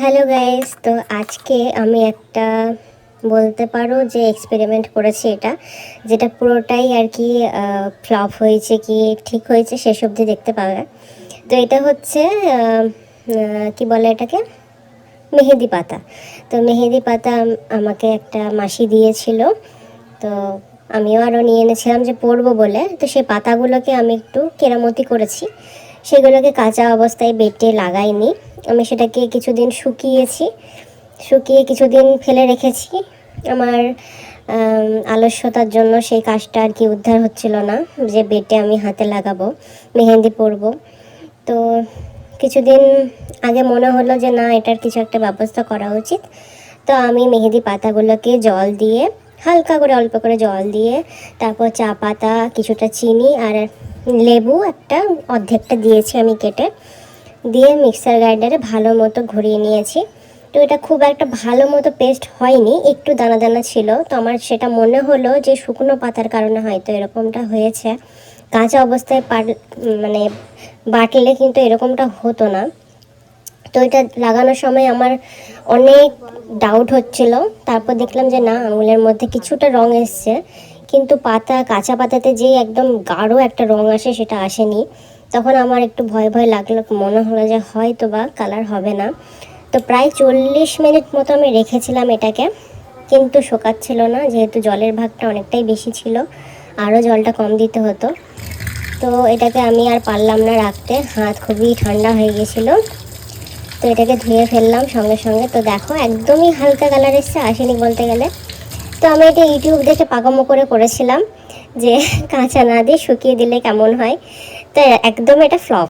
Hello guys, তো আজকে আমি একটা বলতে পারো যে এক্সপেরিমেন্ট করেছি এটা, যেটা পুরোটাই আর কি ফ্লপ হয়েছে কি ঠিক হয়েছে সেসব দিয়ে দেখতে পাবে। তো এটা হচ্ছে কি বলে এটাকে, মেহেদি পাতা। তো মেহেদি পাতা আমাকে একটা মাসি দিয়েছিল, তো আমিও আরও নিয়ে এনেছিলাম যে পরবো বলে। তো সেই পাতাগুলোকে আমি একটু কেরামতি করেছি, সেগুলোকে কাঁচা অবস্থায় বেটে লাগাইনি। আমি সেটাকে কিছুদিন শুকিয়ে কিছুদিন ফেলে রেখেছি। আমার আলস্যতার জন্য সেই কাজটা আর কি উদ্ধার হচ্ছিল না, যে বেটে আমি হাতে লাগাবো, মেহেন্দি পরবো। তো কিছুদিন আগে মনে হলো যে না, এটার কিছু একটা ব্যবস্থা করা উচিত। তো আমি মেহেদি পাতাগুলোকে জল দিয়ে, হালকা করে অল্প করে জল দিয়ে, তারপর চা পাতা, কিছুটা চিনি আর লেবু একটা অর্ধেকটা দিয়েছি আমি কেটে, দিয়ে মিক্সার গ্রাইন্ডারে ভালো মতো ঘুরিয়ে নিয়েছি। তো এটা খুব একটা ভালো মতো পেস্ট হয়নি, একটু দানা দানা ছিল। তো আমার সেটা মনে হলো যে শুকনো পাতার কারণে হয়তো এরকমটা হয়েছে। কাঁচা অবস্থায় মানে বাটলে কিন্তু এরকমটা হতো না। তো এটা লাগানোর সময় আমার অনেক ডাউট হচ্ছিল। তারপর দেখলাম যে না, আঙুলের মধ্যে কিছুটা রং এসছে, কিন্তু কাঁচা পাতাতে যে একদম গাঢ় একটা রং আসে সেটা আসেনি। তখন আমার একটু ভয় ভয় লাগলো, মনে হলো যে হয়তো বা কালার হবে না। তো প্রায় 40 মিনিট মতো আমি রেখেছিলাম এটাকে, কিন্তু শোকাচ্ছিল না, যেহেতু জলের ভাগটা অনেকটাই বেশি ছিল, আরও জলটা কম দিতে হতো। তো এটাকে আমি আর পারলাম না রাখতে, হাত খুবই ঠান্ডা হয়ে গেছিলো। তো এটাকে ধুয়ে ফেললাম সঙ্গে সঙ্গে। তো দেখো, একদমই হালকা কালার এসছে, আসেনি বলতে গেলে। তো আমি এটা ইউটিউব দেখে পাকামো করেছিলাম যে কাঁচা না দিয়ে শুকিয়ে দিলে কেমন হয়। তো একদম এটা ফ্লপ।